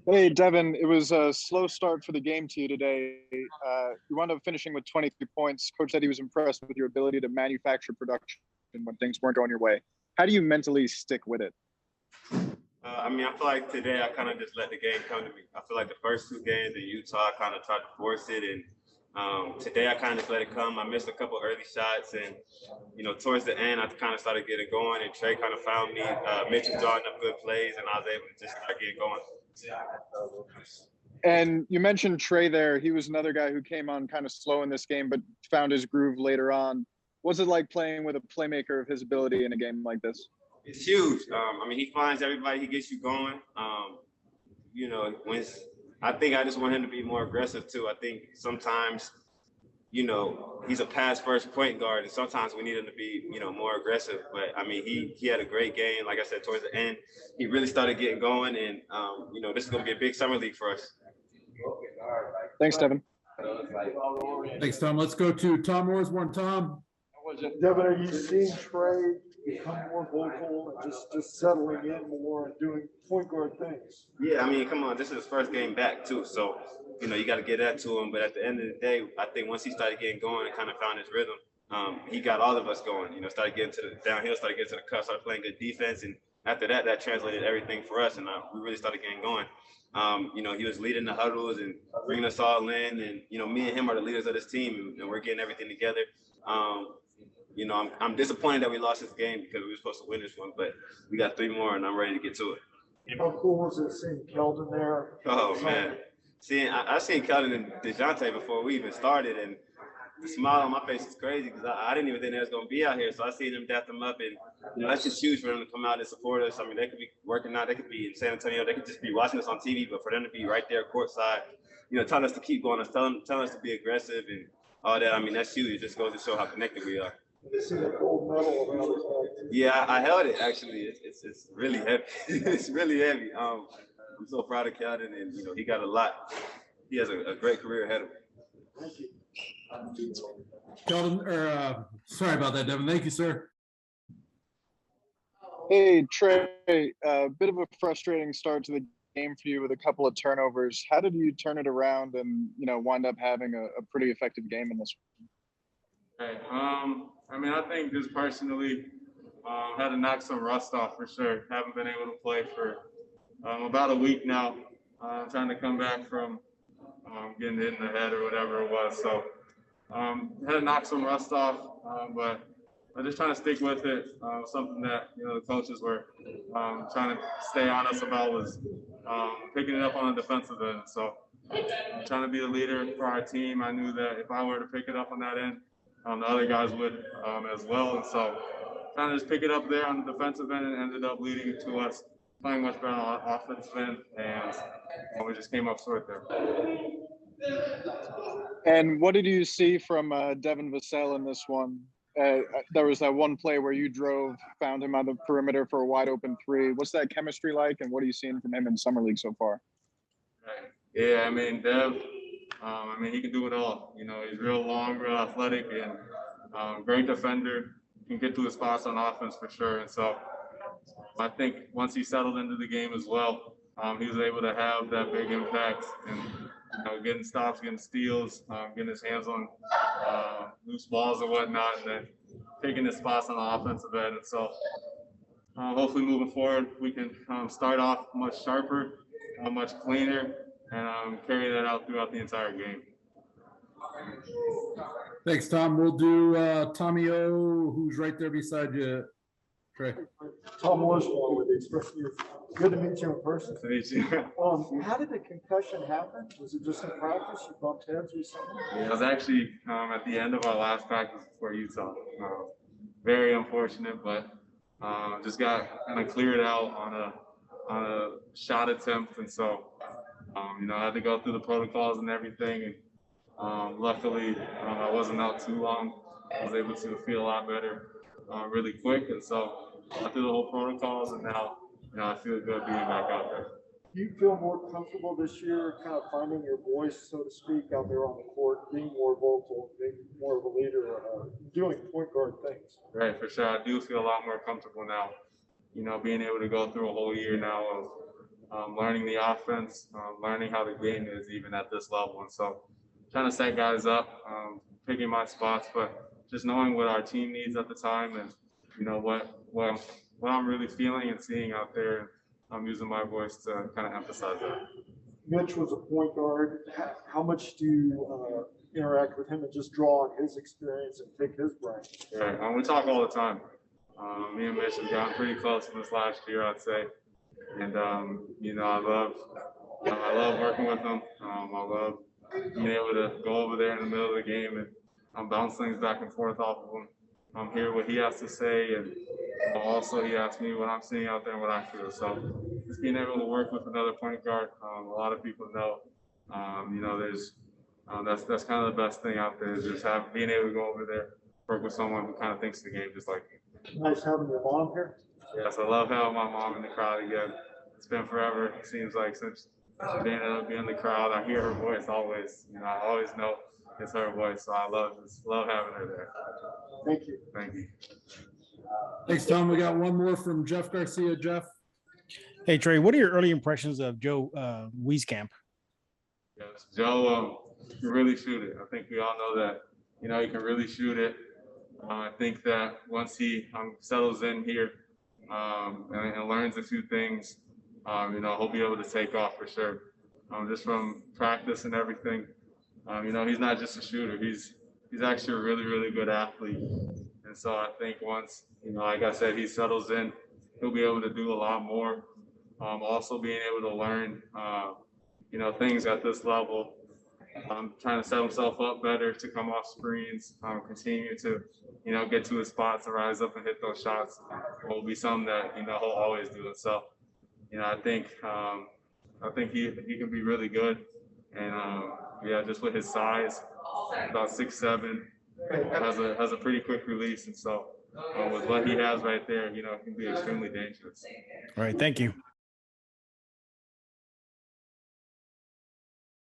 Hey, Devin, it was a slow start for the game to you today. You wound up finishing with 23 points. Coach said he was impressed with your ability to manufacture production when things weren't going your way. How do you mentally stick with it? I feel like today I kind of just let the game come to me. I feel like the first two games in Utah, I kind of tried to force it, and today I kind of just let it come. I missed a couple early shots, and towards the end, I kind of started getting going, and Trey kind of found me. Mitch was drawing up good plays, and I was able to just start getting going. And you mentioned Trey there. He was another guy who came on kind of slow in this game, but found his groove later on. What's it like playing with a playmaker of his ability in a game like this? It's huge. He finds everybody. He gets you going. When I think I just want him to be more aggressive too. I think sometimes, he's a pass first point guard, and sometimes we need him to be, more aggressive. But he had a great game. Like I said, towards the end, he really started getting going, and this is going to be a big summer league for us. Thanks, Devin. Thanks, Tom. Let's go to Tom Moore's one. Tom. Devin, are you seeing Trey become more vocal and just settling in more and doing point guard things? Yeah, come on. This is his first game back, too. So, you got to get that to him. But at the end of the day, I think once he started getting going and kind of found his rhythm, he got all of us going. Started getting to the downhill, started getting to the cup, started playing good defense. And after that, that translated everything for us. And we really started getting going. He was leading the huddles and bringing us all in. And, me and him are the leaders of this team, and we're getting everything together. I'm disappointed that we lost this game because we were supposed to win this one, but we got 3 more, and I'm ready to get to it. How cool was it seeing Keldon there? Oh, man. I seen Keldon and DeJounte before we even started, and the smile on my face is crazy because I didn't even think they was going to be out here. So I seen them dap them up, and, that's just huge for them to come out and support us. They could be working out. They could be in San Antonio. They could just be watching us on TV, but for them to be right there courtside, telling us to keep going, telling us to be aggressive and all that, that's huge. It just goes to show how connected we are. See the gold medal around his neck. Yeah, I held it actually. It's really heavy. It's really heavy. I'm so proud of Keldon, and he got a lot. He has a great career ahead of him. Thank you. Keldon, sorry about that, Devin. Thank you, sir. Hey, Trey, a bit of a frustrating start to the game for you with a couple of turnovers. How did you turn it around and, wind up having a pretty effective game in this one? Hey, I think just personally, had to knock some rust off for sure. Haven't been able to play for about a week now. Trying to come back from getting hit in the head or whatever it was. So had to knock some rust off, but I'm just trying to stick with it. Something that the coaches were trying to stay on us about was picking it up on the defensive end. So trying to be a leader for our team. I knew that if I were to pick it up on that end, the other guys would as well. And so trying to just pick it up there on the defensive end, and ended up leading to us playing much better on offensive end, and we just came up short there. And what did you see from Devin Vassell in this one? There was that one play where you found him on the perimeter for a wide open 3. What's that chemistry like, and what are you seeing from him in Summer League so far? Right. Yeah, Dev, he can do it all. He's real long, real athletic, and great defender. Can get to his spots on offense for sure. And so I think once he settled into the game as well, he was able to have that big impact and getting stops, getting steals, getting his hands on loose balls and whatnot, and then taking his spots on the offensive end. And so hopefully moving forward, we can start off much sharper, much cleaner, and carry that out throughout the entire game. Thanks, Tom. We'll do Tommy O, who's right there beside you, Trey. Tom Moore's with the expression. Good to meet you in person. To meet you. How did the concussion happen? Was it just in practice? You bumped heads or something? Yeah, it was actually at the end of our last practice before Utah. Very unfortunate, but just got kind of cleared out on a shot attempt, and so I had to go through the protocols and everything. And luckily, I wasn't out too long. I was able to feel a lot better really quick, and so I through the whole protocols, and now I feel good being back out there. Do you feel more comfortable this year, kind of finding your voice, so to speak, out there on the court, being more vocal, being more of a leader, doing point guard things? Right, for sure. I do feel a lot more comfortable now. Being able to go through a whole year now learning the offense, learning how the game is even at this level. And so trying to set guys up, picking my spots, but just knowing what our team needs at the time and, you know, what I'm really feeling and seeing out there. I'm using my voice to kind of emphasize that. Mitch was a point guard. How much do you interact with him and just draw on his experience and pick his brain? Right. We talk all the time. Me and Mitch have gotten pretty close in this last year, I'd say. And, you know, I love working with him. I love being able to go over there in the middle of the game and bounce things back and forth off of him. Hear what he has to say, and also he asks me what I'm seeing out there and what I feel. So just being able to work with another point guard, a lot of people know, you know, there's that's kind of the best thing out there is just being able to go over there, work with someone who kind of thinks the game just like me. Nice having your mom here. Yes, I love having my mom in the crowd again. It's been forever. It seems like since being in the crowd, I hear her voice always. You know, I always know it's her voice, so I love having her there. Thank you. Thank you. Thanks, Tom. We got one more from Jeff Garcia. Jeff. Hey, Trey, what are your early impressions of Joe Wieskamp? Yes, Joe can really shoot it. I think we all know that. You know, he can really shoot it. I think that once he settles in here and learns a few things, you know, he'll be able to take off for sure. Just from practice and everything, you know, he's not just a shooter. He's actually a really, really good athlete. And so I think once, you know, like I said, he settles in, he'll be able to do a lot more. Also being able to learn, you know, things at this level. Trying to set himself up better to come off screens, continue to, you know, get to his spots and rise up and hit those shots will be something that, you know, he'll always do. And so, you know, I think he can be really good. And yeah, just with his size, about 6'7", has a pretty quick release. And so with what he has right there, you know, it can be extremely dangerous. All right, thank you.